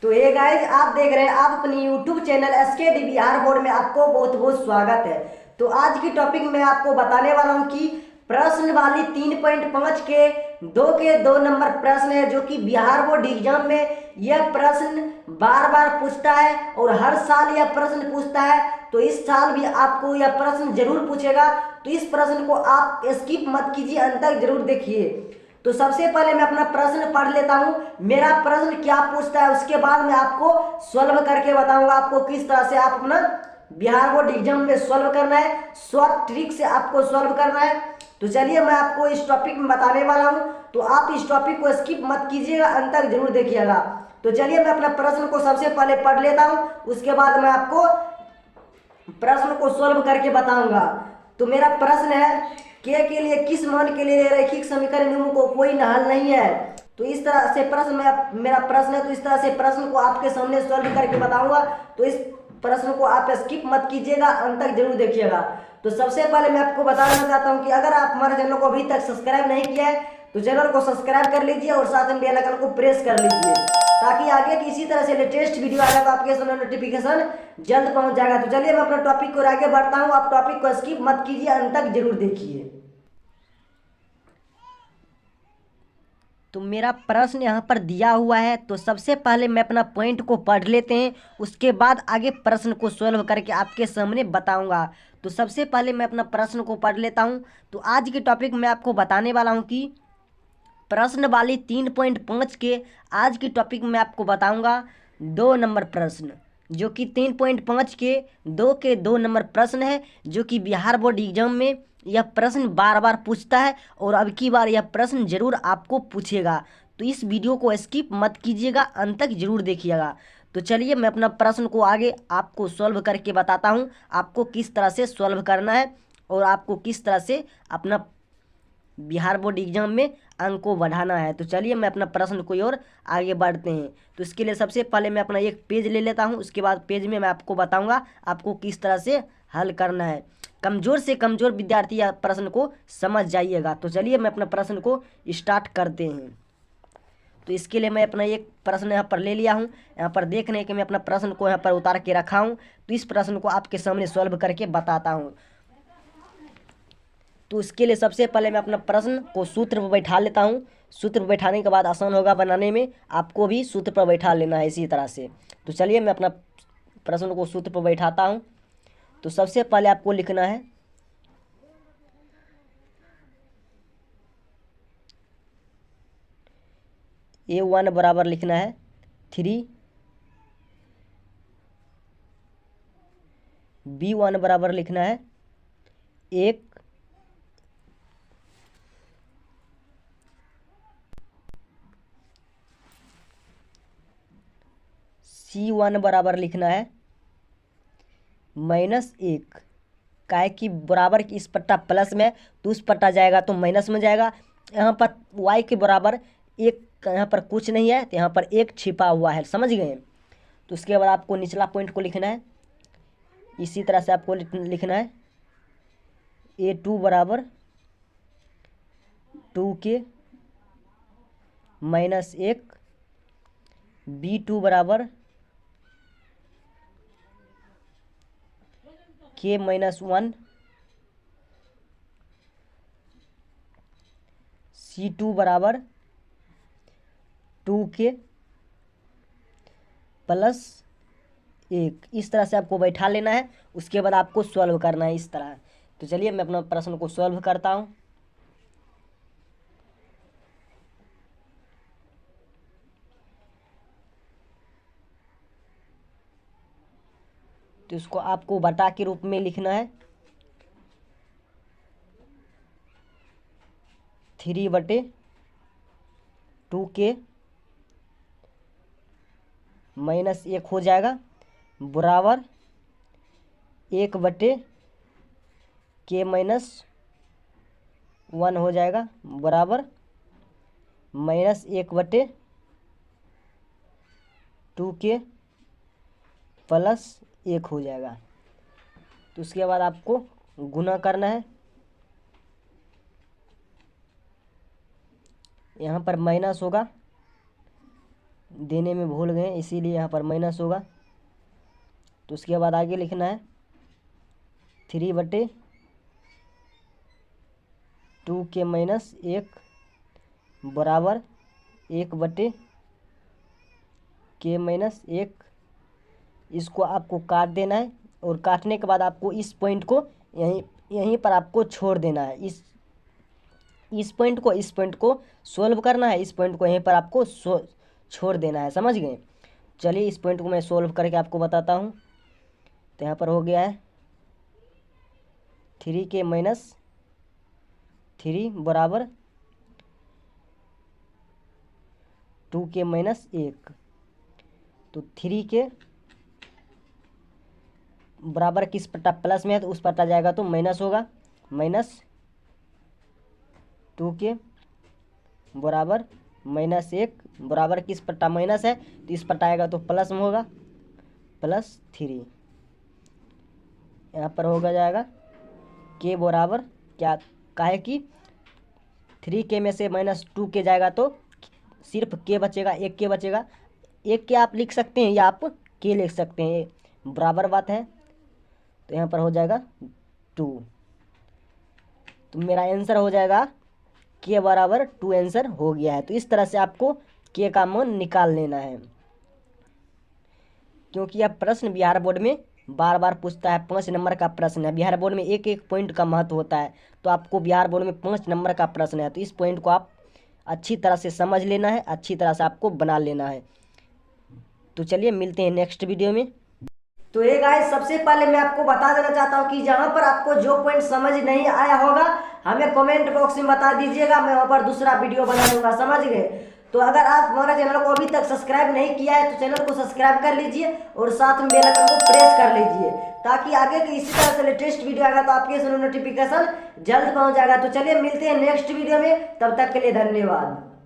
तो ये गाइज आप देख रहे हैं आप अपनी YouTube channel SKD Bihar board में आपको बहुत बहुत स्वागत है। तो आज की टॉपिक में आपको बताने वाला हूं कि प्रश्न वाली 3.5 के दो नंबर प्रश्न है जो कि बिहार बोर्ड एग्जाम में यह प्रश्न बार बार पूछता है और हर साल यह प्रश्न पूछता है। तो इस साल भी आपको यह प्रश्न जरूर पूछेगा। तो इस प्रश्न को आप स्किप मत कीजिए, अंत तक जरूर देखिए। तो सबसे पहले मैं अपना प्रश्न पढ़ लेता हूं, मेरा प्रश्न क्या पूछता है, उसके बाद मैं आपको सॉल्व करके बताऊंगा आपको किस तरह से आप अपना बिहार बोर्ड एग्जाम में सॉल्व करना है, शॉर्ट ट्रिक से आपको सॉल्व करना है। तो चलिए मैं आपको इस टॉपिक में बताने वाला हूं, तो आप इस टॉपिक को स्किप मत कीजिएगा, अंत तक जरूर देखिएगा। तो चलिए मैं अपना प्रश्न को सबसे पहले पढ़ लेता हूं, उसके बाद मैं आपको प्रश्न को सॉल्व करके बताऊंगा। तो मेरा प्रश्न है के लिए किस मान के लिए रैखिक समीकरण नियम को कोई हल नहीं है। तो इस तरह से प्रश्न मेरा प्रश्न है, तो इस तरह से प्रश्न को आपके सामने सॉल्व करके बताऊंगा। तो इस प्रश्न को आप स्किप मत कीजिएगा, अंत तक जरूर देखिएगा। तो सबसे पहले मैं आपको बताना चाहता हूं कि अगर आप हमारे चैनल को अभी तक सब्सक्राइब नहीं किया है तो चैनल को सब्सक्राइब कर लीजिए और साथ में बेल आइकन को प्रेस कर लीजिए, ताकि आगे की इसी तरह से लेटेस्ट वीडियो आएगा तो आपके सामने नोटिफिकेशन जल्द पहुंच जाएगा। तो चलिए मैं अपना टॉपिक को आगे बढ़ता हूं, आप टॉपिक को स्किप मत कीजिए, अंत तक जरूर देखिए। तो मेरा प्रश्न यहाँ पर दिया हुआ है, तो सबसे पहले मैं अपना पॉइंट को पढ़ लेते हैं, उसके बाद आगे प्रश्न को सॉल्व करके आपके सामने बताऊंगा। तो सबसे पहले मैं अपना प्रश्न को पढ़ लेता हूँ। तो आज के टॉपिक में आपको बताने वाला हूँ कि प्रश्न वाली 3.5 के आज की टॉपिक में आपको बताऊंगा 2 नंबर प्रश्न, जो कि 3.5 के दो नंबर प्रश्न है, जो कि बिहार बोर्ड एग्जाम में यह प्रश्न बार बार पूछता है और अब की बार यह प्रश्न जरूर आपको पूछेगा। तो इस वीडियो को स्किप मत कीजिएगा, अंत तक जरूर देखिएगा। तो चलिए मैं अपना प्रश्न को आगे आपको सॉल्व करके बताता हूँ, आपको किस तरह से सॉल्व करना है और आपको किस तरह से अपना बिहार बोर्ड एग्जाम में अंक को बढ़ाना है। तो चलिए मैं अपना प्रश्न कोई और आगे बढ़ते हैं। तो इसके लिए सबसे पहले मैं अपना एक पेज ले लेता हूं, उसके बाद पेज में मैं आपको बताऊंगा आपको किस तरह से हल करना है। कमज़ोर से कमज़ोर विद्यार्थी या प्रश्न को समझ जाइएगा। तो चलिए मैं अपना प्रश्न को स्टार्ट करते हैं। तो इसके लिए मैं अपना एक प्रश्न यहाँ पर ले लिया हूँ, यहाँ पर देखने के मैं अपना प्रश्न को यहाँ पर उतार के रखा हूँ। तो इस प्रश्न को आपके सामने सॉल्व करके बताता हूँ। तो उसके लिए सबसे पहले मैं अपना प्रश्न को सूत्र पर बैठा लेता हूँ। सूत्र पर बैठाने के बाद आसान होगा बनाने में, आपको भी सूत्र पर बैठा लेना है इसी तरह से। तो चलिए मैं अपना प्रश्न को सूत्र पर बैठाता हूँ। तो सबसे पहले आपको लिखना है A1 बराबर लिखना है 3, B1 बराबर लिखना है 1, C1 बराबर लिखना है -1। काहे कि बराबर की इस पट्टा प्लस में तो उस पट्टा जाएगा तो माइनस में जाएगा। यहाँ पर y के बराबर एक, यहाँ पर कुछ नहीं है तो यहाँ पर एक छिपा हुआ है, समझ गए। तो उसके बाद आपको निचला पॉइंट को लिखना है, इसी तरह से आपको लिखना है A2 बराबर 2 -1, B2 बराबर K-1, C2 बराबर 2 + 1। इस तरह से आपको बैठा लेना है, उसके बाद आपको सॉल्व करना है इस तरह। तो चलिए मैं अपना प्रश्न को सॉल्व करता हूँ। तो इसको आपको बटा के रूप में लिखना है 3/2 -1 हो जाएगा, बराबर 1/K-1 हो जाएगा, बराबर -1/2 + 1 हो जाएगा। तो उसके बाद आपको गुना करना है, यहाँ पर माइनस होगा, देने में भूल गए इसीलिए यहाँ पर माइनस होगा। तो उसके बाद आगे लिखना है 3/2 बराबर 1/k-1। इसको आपको काट देना है और काटने के बाद आपको इस पॉइंट को यहीं पर आपको छोड़ देना है। इस पॉइंट को सोल्व करना है, इस पॉइंट को यहीं पर आपको छोड़ देना है, समझ गए। चलिए इस पॉइंट को मैं सोल्व करके आपको बताता हूँ। तो यहाँ पर हो गया है 3k-3 बराबर 2k-1। तो 3 के बराबर किस पट्टा प्लस में है तो उस पट्टा जाएगा तो माइनस होगा। -2k बराबर -1 बराबर किस पट्टा माइनस है तो इस पट्टा आएगा तो प्लस में होगा +3। यहाँ पर होगा जाएगा के बराबर क्या काहे कि 3k में से -2k जाएगा तो सिर्फ के बचेगा, 1k बचेगा। 1k आप लिख सकते हैं या आप के लिख सकते हैं, बराबर बात है। तो यहाँ पर हो जाएगा 2। तो मेरा आंसर हो जाएगा के बराबर 2 आंसर हो गया है। तो इस तरह से आपको के का मान निकाल लेना है, क्योंकि यह प्रश्न बिहार बोर्ड में बार बार पूछता है। 5 नंबर का प्रश्न है, बिहार बोर्ड में एक एक पॉइंट का महत्व होता है। तो आपको बिहार बोर्ड में 5 नंबर का प्रश्न है, तो इस पॉइंट को आप अच्छी तरह से समझ लेना है, अच्छी तरह से आपको बना लेना है। तो चलिए मिलते हैं नेक्स्ट वीडियो में। तो ये गाइस सबसे पहले मैं आपको बता देना चाहता हूँ कि जहाँ पर आपको जो पॉइंट समझ नहीं आया होगा हमें कमेंट बॉक्स में बता दीजिएगा, मैं वहाँ पर दूसरा वीडियो बना दूंगा, समझ गए। तो अगर आप हमारे चैनल को अभी तक सब्सक्राइब नहीं किया है तो चैनल को सब्सक्राइब कर लीजिए और साथ में बेल आइकन को प्रेस कर लीजिए, ताकि आगे की इसी तरह से लेटेस्ट वीडियो आएगा तो आपके नोटिफिकेशन जल्द पहुंच जाएगा। तो चलिए मिलते हैं नेक्स्ट वीडियो में, तब तक के लिए धन्यवाद।